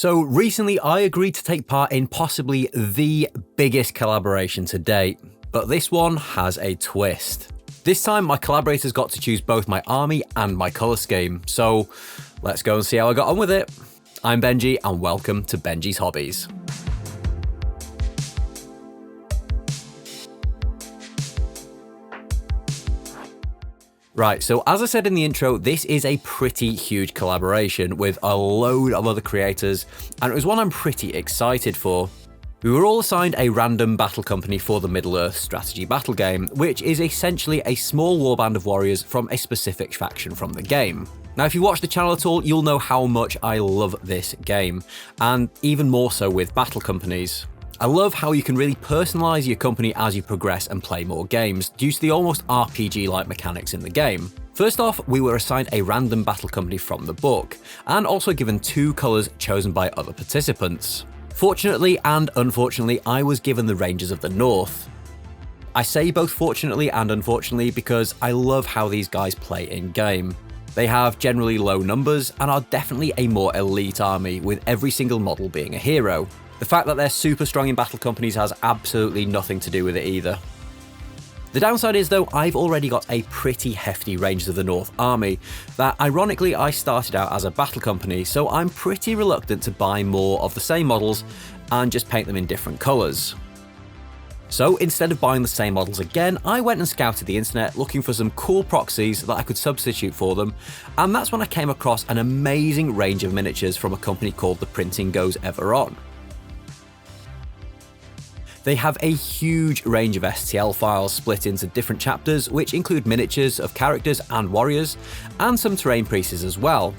So recently I agreed to take part in possibly the biggest collaboration to date, but this one has a twist. This time my collaborators got to choose both my army and my colour scheme, so let's go and see how I got on with it. I'm Benji and welcome to Benji's Hobbies. Right, so as I said in the intro, this is a pretty huge collaboration with a load of other creators, and it was one I'm pretty excited for. We were all assigned a random battle company for the Middle-earth strategy battle game, which is essentially a small warband of warriors from a specific faction from the game. Now, if you watch the channel at all, you'll know how much I love this game, and even more so with battle companies. I love how you can really personalise your company as you progress and play more games, due to the almost RPG-like mechanics in the game. First off, we were assigned a random battle company from the book, and also given 2 colours chosen by other participants. Fortunately and unfortunately, I was given the Rangers of the North. I say both fortunately and unfortunately because I love how these guys play in-game. They have generally low numbers and are definitely a more elite army, with every single model being a hero. The fact that they're super strong in battle companies has absolutely nothing to do with it either. The downside is though, I've already got a pretty hefty Rangers of the North army that ironically I started out as a battle company, so I'm pretty reluctant to buy more of the same models and just paint them in different colours. So instead of buying the same models again, I went and scouted the internet looking for some cool proxies that I could substitute for them, and that's when I came across an amazing range of miniatures from a company called The Printing Goes Ever On. They have a huge range of STL files split into different chapters, which include miniatures of characters and warriors, and some terrain pieces as well.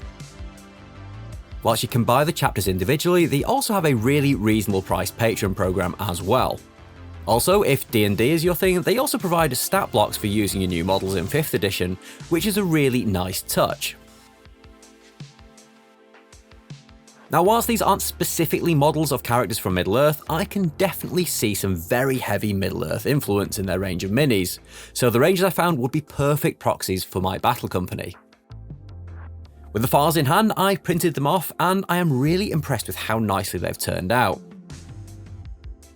Whilst you can buy the chapters individually, they also have a really reasonable priced Patreon program as well. Also, if D&D is your thing, they also provide stat blocks for using your new models in 5th edition, which is a really nice touch. Now, whilst these aren't specifically models of characters from Middle-earth, I can definitely see some very heavy Middle-earth influence in their range of minis, so the Rangers I found would be perfect proxies for my battle company. With the files in hand, I printed them off, and I am really impressed with how nicely they've turned out.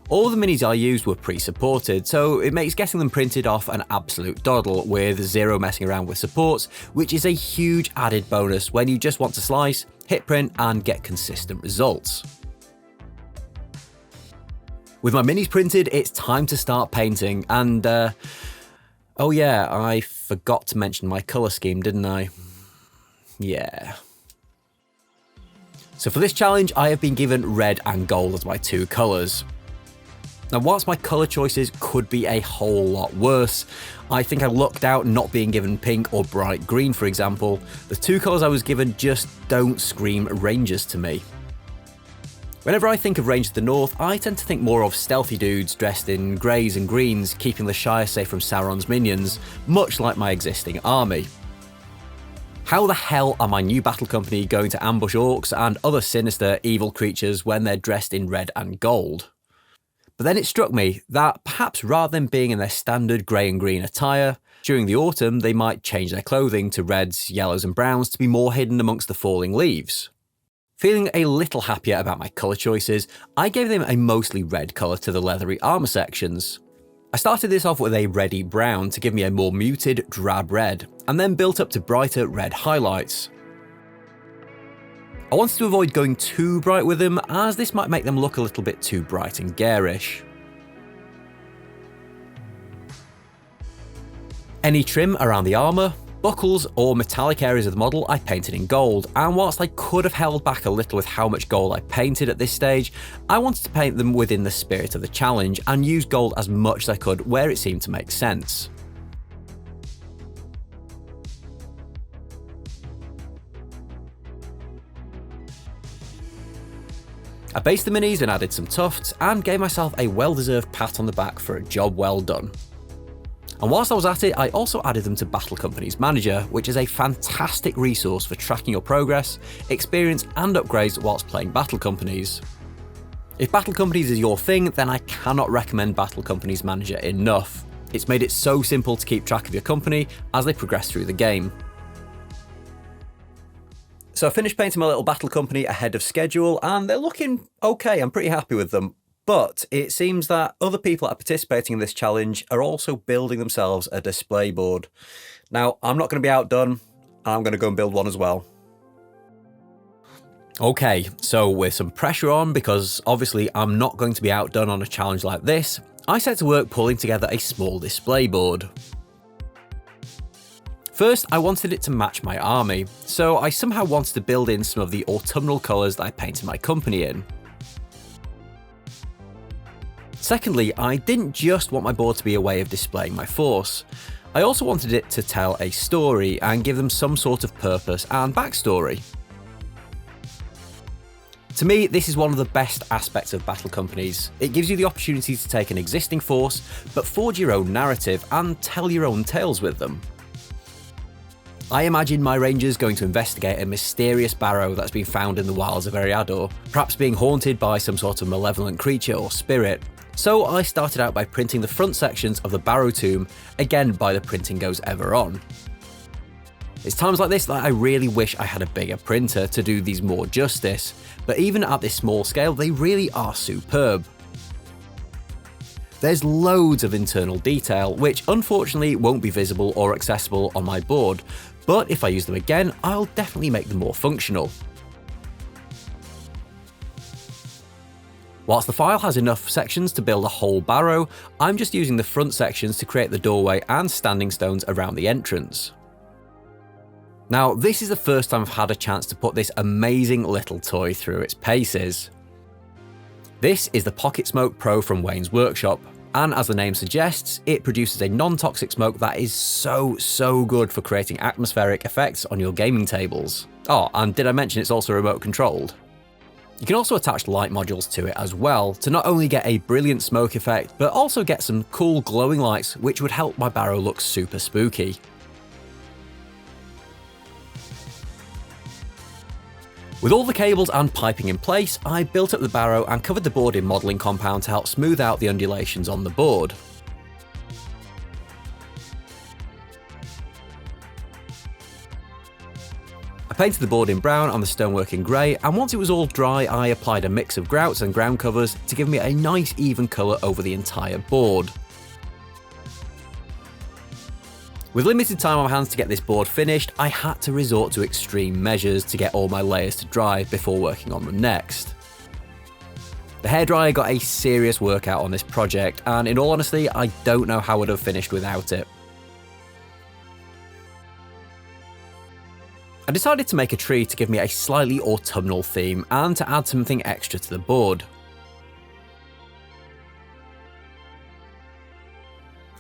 All the minis I used were pre-supported, so it makes getting them printed off an absolute doddle, with zero messing around with supports, which is a huge added bonus when you just want to slice, hit print, and get consistent results. With my minis printed, it's time to start painting, and oh yeah, I forgot to mention my colour scheme, didn't I? Yeah. So for this challenge, I have been given red and gold as my 2 colours. Now, whilst my colour choices could be a whole lot worse, I think I lucked out not being given pink or bright green, for example. The 2 colours I was given just don't scream Rangers to me. Whenever I think of Rangers of the North, I tend to think more of stealthy dudes dressed in greys and greens, keeping the Shire safe from Sauron's minions, much like my existing army. How the hell are my new battle company going to ambush orcs and other sinister, evil creatures when they're dressed in red and gold? But then it struck me that perhaps rather than being in their standard grey and green attire, during the autumn they might change their clothing to reds, yellows and browns to be more hidden amongst the falling leaves. Feeling a little happier about my colour choices, I gave them a mostly red colour to the leathery armour sections. I started this off with a reddy brown to give me a more muted drab red, and then built up to brighter red highlights. I wanted to avoid going too bright with them, as this might make them look a little bit too bright and garish. Any trim around the armour, buckles or metallic areas of the model I painted in gold, and whilst I could have held back a little with how much gold I painted at this stage, I wanted to paint them within the spirit of the challenge and use gold as much as I could where it seemed to make sense. I based the minis and added some tufts, and gave myself a well-deserved pat on the back for a job well done. And whilst I was at it, I also added them to Battle Companies Manager, which is a fantastic resource for tracking your progress, experience and upgrades whilst playing Battle Companies. If Battle Companies is your thing, then I cannot recommend Battle Companies Manager enough. It's made it so simple to keep track of your company as they progress through the game. So I finished painting my little battle company ahead of schedule, and they're looking okay. I'm pretty happy with them. But it seems that other people that are participating in this challenge are also building themselves a display board. Now, I'm not going to be outdone. I'm going to go and build one as well. Okay, so with some pressure on, because obviously I'm not going to be outdone on a challenge like this, I set to work pulling together a small display board. First, I wanted it to match my army, so I somehow wanted to build in some of the autumnal colours that I painted my company in. Secondly, I didn't just want my board to be a way of displaying my force. I also wanted it to tell a story and give them some sort of purpose and backstory. To me, this is one of the best aspects of battle companies. It gives you the opportunity to take an existing force, but forge your own narrative and tell your own tales with them. I imagine my rangers going to investigate a mysterious barrow that's been found in the wilds of Eriador, perhaps being haunted by some sort of malevolent creature or spirit. So I started out by printing the front sections of the barrow tomb, again by the printing goes ever on. It's times like this that I really wish I had a bigger printer to do these more justice, but even at this small scale, they really are superb. There's loads of internal detail, which unfortunately won't be visible or accessible on my board, but if I use them again, I'll definitely make them more functional. Whilst the file has enough sections to build a whole barrow, I'm just using the front sections to create the doorway and standing stones around the entrance. Now, this is the first time I've had a chance to put this amazing little toy through its paces. This is the Pocket Smoke Pro from Wayne's Workshop, and as the name suggests, it produces a non-toxic smoke that is so good for creating atmospheric effects on your gaming tables. Oh, and did I mention it's also remote controlled? You can also attach light modules to it as well, to not only get a brilliant smoke effect, but also get some cool glowing lights which would help my barrow look super spooky. With all the cables and piping in place, I built up the barrow and covered the board in modelling compound to help smooth out the undulations on the board. I painted the board in brown and the stonework in grey, and once it was all dry, I applied a mix of grouts and ground covers to give me a nice even colour over the entire board. With limited time on my hands to get this board finished, I had to resort to extreme measures to get all my layers to dry before working on them next. The hairdryer got a serious workout on this project, and in all honesty, I don't know how I'd have finished without it. I decided to make a tree to give me a slightly autumnal theme and to add something extra to the board.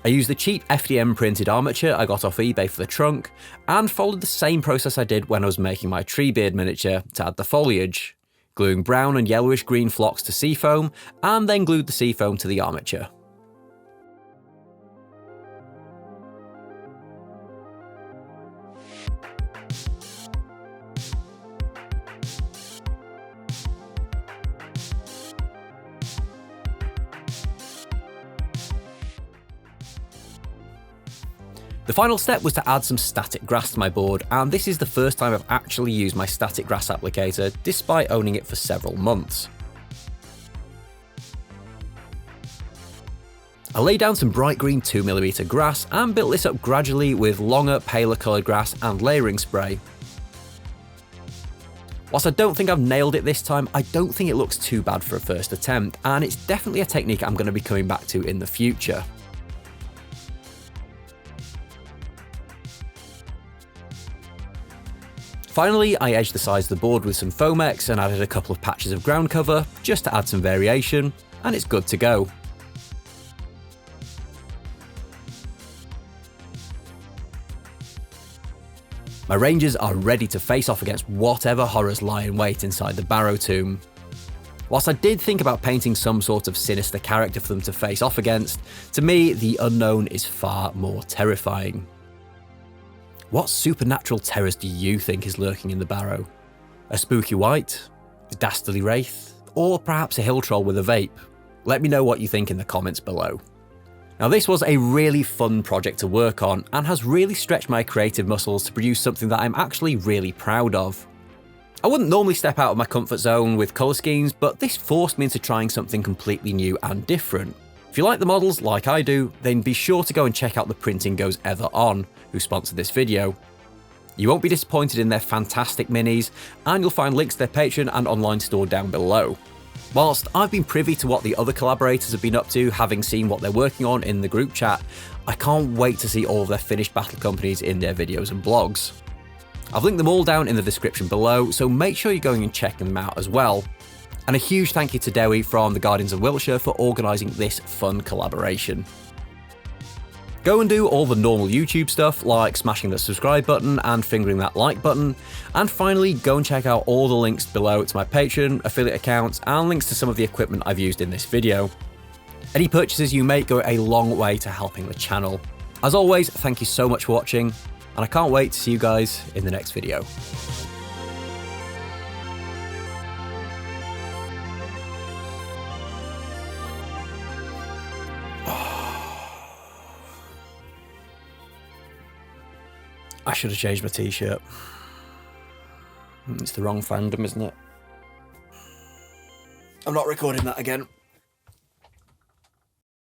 I used the cheap FDM printed armature I got off eBay for the trunk, and followed the same process I did when I was making my tree beard miniature to add the foliage, gluing brown and yellowish green flocks to seafoam, and then glued the seafoam to the armature. The final step was to add some static grass to my board, and this is the first time I've actually used my static grass applicator, despite owning it for several months. I laid down some bright green 2mm grass and built this up gradually with longer, paler coloured grass and layering spray. Whilst I don't think I've nailed it this time, I don't think it looks too bad for a first attempt, and it's definitely a technique I'm going to be coming back to in the future. Finally, I edged the sides of the board with some Foamex and added a couple of patches of ground cover, just to add some variation, and it's good to go. My rangers are ready to face off against whatever horrors lie in wait inside the barrow tomb. Whilst I did think about painting some sort of sinister character for them to face off against, to me the unknown is far more terrifying. What supernatural terrors do you think is lurking in the barrow? A spooky wight? A dastardly wraith? Or perhaps a hill troll with a vape? Let me know what you think in the comments below. Now, this was a really fun project to work on and has really stretched my creative muscles to produce something that I'm actually really proud of. I wouldn't normally step out of my comfort zone with colour schemes, but this forced me into trying something completely new and different. If you like the models like I do, then be sure to go and check out the Printing Goes Ever On, who sponsored this video. You won't be disappointed in their fantastic minis, and you'll find links to their Patreon and online store down below. Whilst I've been privy to what the other collaborators have been up to, having seen what they're working on in the group chat, I can't wait to see all of their finished battle companies in their videos and blogs. I've linked them all down in the description below, so make sure you're going and checking them out as well. And a huge thank you to Dewi from the Guardians of Wiltshire for organising this fun collaboration. Go and do all the normal YouTube stuff like smashing the subscribe button and fingering that like button. And finally, go and check out all the links below to my Patreon, affiliate accounts, and links to some of the equipment I've used in this video. Any purchases you make go a long way to helping the channel. As always, thank you so much for watching, and I can't wait to see you guys in the next video. I should have changed my t-shirt. It's the wrong fandom, isn't it? I'm not recording that again.